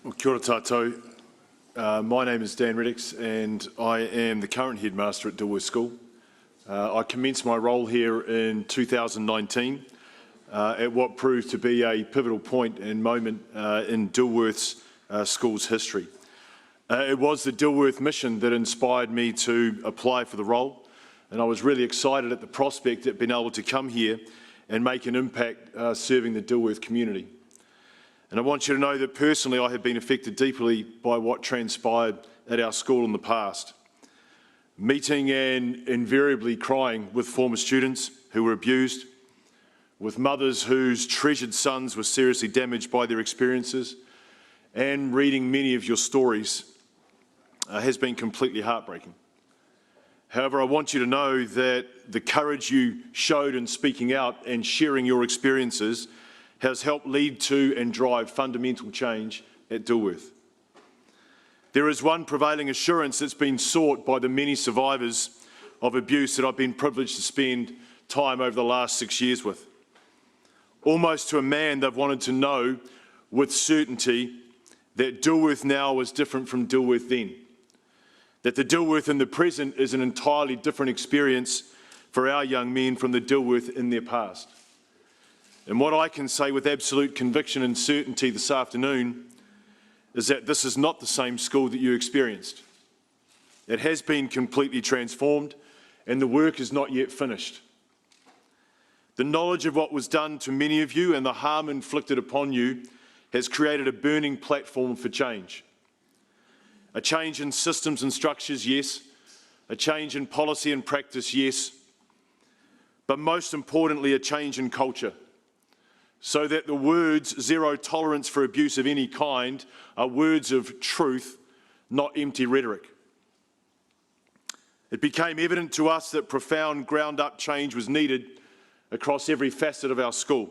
Well, kia ora tātou. My name is Dan Reddiex and I am the current headmaster at Dilworth School. I commenced my role here in 2019 at what proved to be a pivotal point and moment in Dilworth's school's history. It was the Dilworth mission that inspired me to apply for the role, and I was really excited at the prospect of being able to come here and make an impact serving the Dilworth community. And I want you to know that personally I have been affected deeply by what transpired at our school in the past. Meeting and invariably crying with former students who were abused, with mothers whose treasured sons were seriously damaged by their experiences, and reading many of your stories has been completely heartbreaking. However, I want you to know that the courage you showed in speaking out and sharing your experiences has helped lead to and drive fundamental change at Dilworth. There is one prevailing assurance that's been sought by the many survivors of abuse that I've been privileged to spend time over the last 6 years with. Almost to a man, they've wanted to know with certainty that Dilworth now is different from Dilworth then. That the Dilworth in the present is an entirely different experience for our young men from the Dilworth in their past. And what I can say with absolute conviction and certainty this afternoon is that this is not the same school that you experienced. It has been completely transformed and the work is not yet finished. The knowledge of what was done to many of you and the harm inflicted upon you has created a burning platform for change. A change in systems and structures, yes. A change in policy and practice, yes. But most importantly, a change in culture, so that the words zero tolerance for abuse of any kind are words of truth, not empty rhetoric. It became evident to us that profound ground-up change was needed across every facet of our school.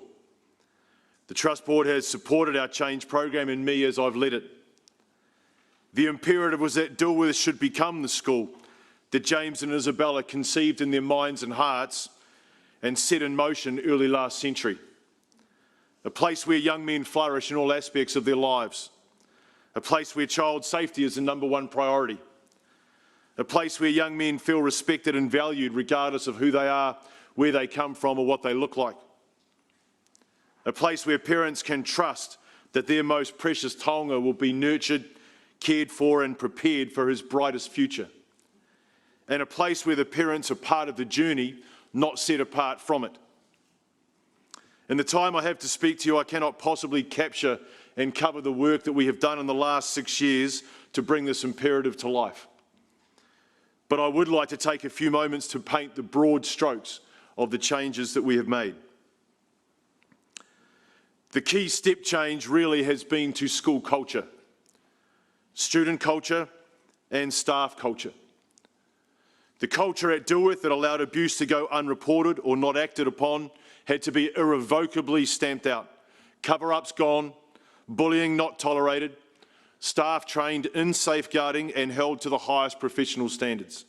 The Trust Board has supported our change program and me as I've led it. The imperative was that Dilworth should become the school that James and Isabella conceived in their minds and hearts and set in motion early last century. A place where young men flourish in all aspects of their lives. A place where child safety is the #1 priority. A place where young men feel respected and valued regardless of who they are, where they come from or what they look like. A place where parents can trust that their most precious taonga will be nurtured, cared for and prepared for his brightest future. And a place where the parents are part of the journey, not set apart from it. In the time I have to speak to you, I cannot possibly capture and cover the work that we have done in the last 6 years to bring this imperative to life. But I would like to take a few moments to paint the broad strokes of the changes that we have made. The key step change really has been to school culture, student culture and staff culture. The culture at Dilworth that allowed abuse to go unreported or not acted upon had to be irrevocably stamped out. Cover-ups gone, bullying not tolerated, staff trained in safeguarding and held to the highest professional standards.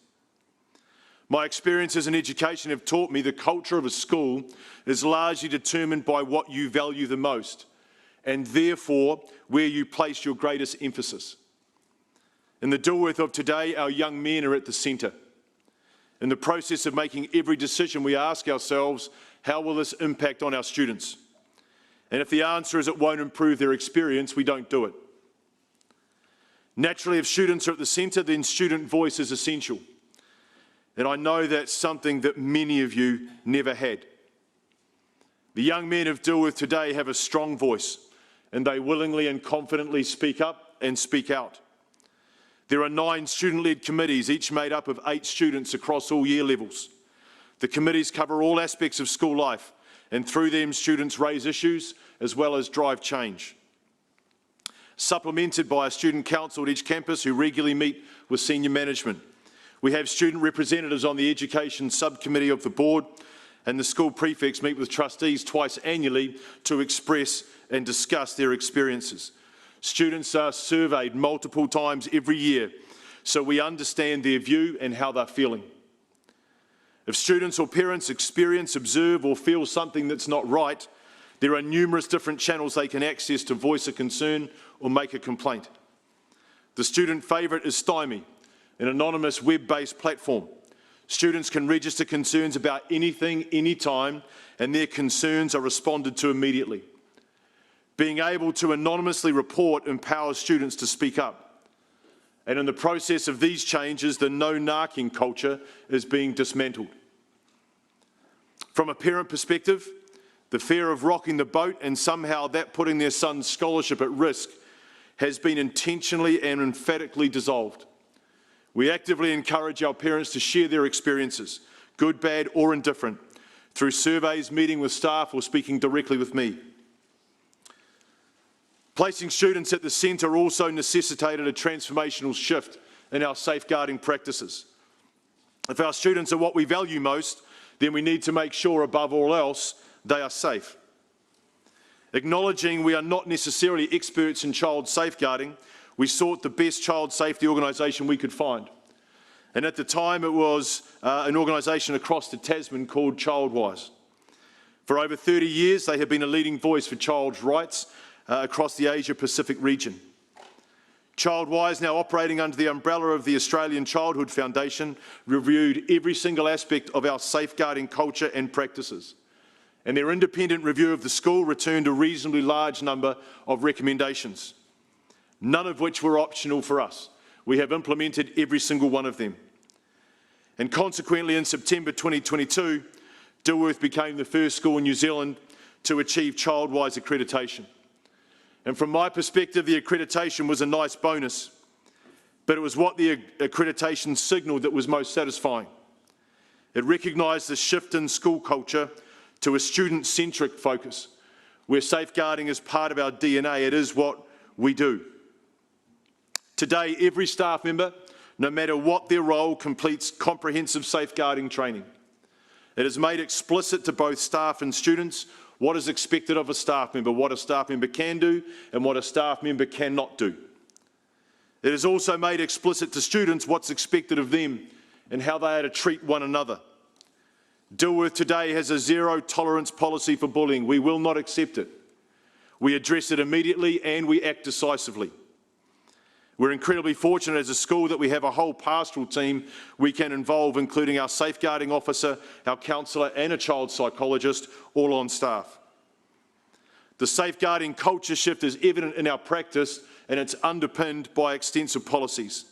My experiences in education have taught me the culture of a school is largely determined by what you value the most and therefore where you place your greatest emphasis. In the Dilworth of today, our young men are at the centre. In the process of making every decision, we ask ourselves, how will this impact on our students? And if the answer is it won't improve their experience, we don't do it. Naturally, if students are at the centre, then student voice is essential. And I know that's something that many of you never had. The young men of Dilworth today have a strong voice, and they willingly and confidently speak up and speak out. There are 9 student-led committees, each made up of 8 students across all year levels. The committees cover all aspects of school life, and through them students raise issues as well as drive change. Supplemented by a student council at each campus who regularly meet with senior management. We have student representatives on the education subcommittee of the board, and the school prefects meet with trustees twice annually to express and discuss their experiences. Students are surveyed multiple times every year, so we understand their view and how they're feeling. If students or parents experience, observe or feel something that's not right, There are numerous different channels they can access to voice a concern or make a complaint. The student favourite is Stymie, an anonymous web-based platform. Students can register concerns about anything, anytime, and their concerns are responded to immediately. Being able to anonymously report empowers students to speak up. And in the process of these changes, the no-narking culture is being dismantled. From a parent perspective, the fear of rocking the boat and somehow that putting their son's scholarship at risk has been intentionally and emphatically dissolved. We actively encourage our parents to share their experiences, good, bad or indifferent, through surveys, meeting with staff or speaking directly with me. Placing students at the centre also necessitated a transformational shift in our safeguarding practices. If our students are what we value most, then we need to make sure, above all else, they are safe. Acknowledging we are not necessarily experts in child safeguarding, we sought the best child safety organisation we could find. And at the time it was an organisation across the Tasman called Childwise. For over 30 years they have been a leading voice for child's rights across the Asia-Pacific region. Childwise, now operating under the umbrella of the Australian Childhood Foundation, reviewed every single aspect of our safeguarding culture and practices. And their independent review of the school returned a reasonably large number of recommendations, none of which were optional for us. We have implemented every single one of them. And consequently, in September 2022, Dilworth became the first school in New Zealand to achieve Childwise accreditation. And from my perspective, the accreditation was a nice bonus, but it was what the accreditation signalled that was most satisfying. It recognised the shift in school culture to a student-centric focus, where safeguarding is part of our DNA. It is what we do. Today, every staff member, no matter what their role, completes comprehensive safeguarding training. It is made explicit to both staff and students what is expected of a staff member, what a staff member can do and what a staff member cannot do. It is also made explicit to students what's expected of them and how they are to treat one another. Dilworth today has a zero-tolerance policy for bullying. We will not accept it. We address it immediately and we act decisively. We're incredibly fortunate as a school that we have a whole pastoral team we can involve, including our safeguarding officer, our counsellor and a child psychologist, all on staff. The safeguarding culture shift is evident in our practice and it's underpinned by extensive policies.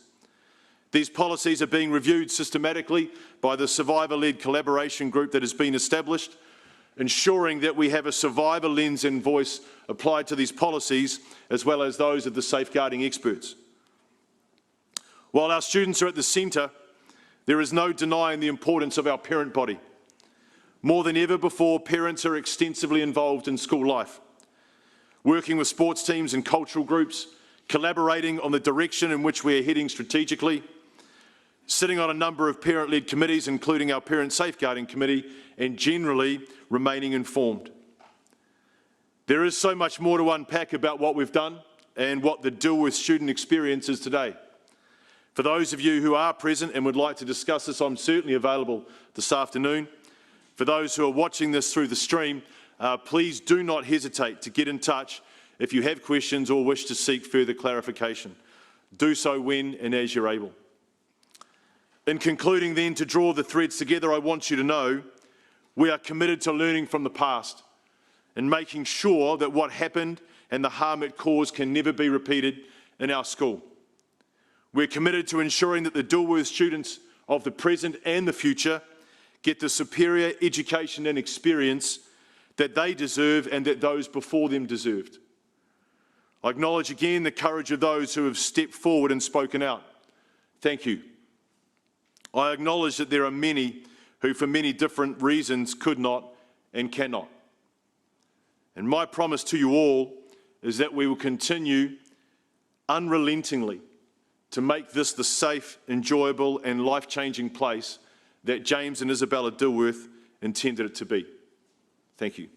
These policies are being reviewed systematically by the survivor-led collaboration group that has been established, ensuring that we have a survivor lens and voice applied to these policies, as well as those of the safeguarding experts. While our students are at the centre, there is no denying the importance of our parent body. More than ever before, parents are extensively involved in school life, working with sports teams and cultural groups, collaborating on the direction in which we are heading strategically, sitting on a number of parent-led committees, including our Parent Safeguarding Committee, and generally remaining informed. There is so much more to unpack about what we've done and what the Dilworth student experience is today. For those of you who are present and would like to discuss this, I'm certainly available this afternoon. For those who are watching this through the stream, please do not hesitate to get in touch if you have questions or wish to seek further clarification. Do so when and as you're able. In concluding then, to draw the threads together, I want you to know we are committed to learning from the past and making sure that what happened and the harm it caused can never be repeated in our school. We're committed to ensuring that the Dilworth students of the present and the future get the superior education and experience that they deserve and that those before them deserved. I acknowledge again the courage of those who have stepped forward and spoken out. Thank you. I acknowledge that there are many who, for many different reasons, could not and cannot. And my promise to you all is that we will continue unrelentingly to make this the safe, enjoyable and life-changing place that James and Isabella Dilworth intended it to be. Thank you.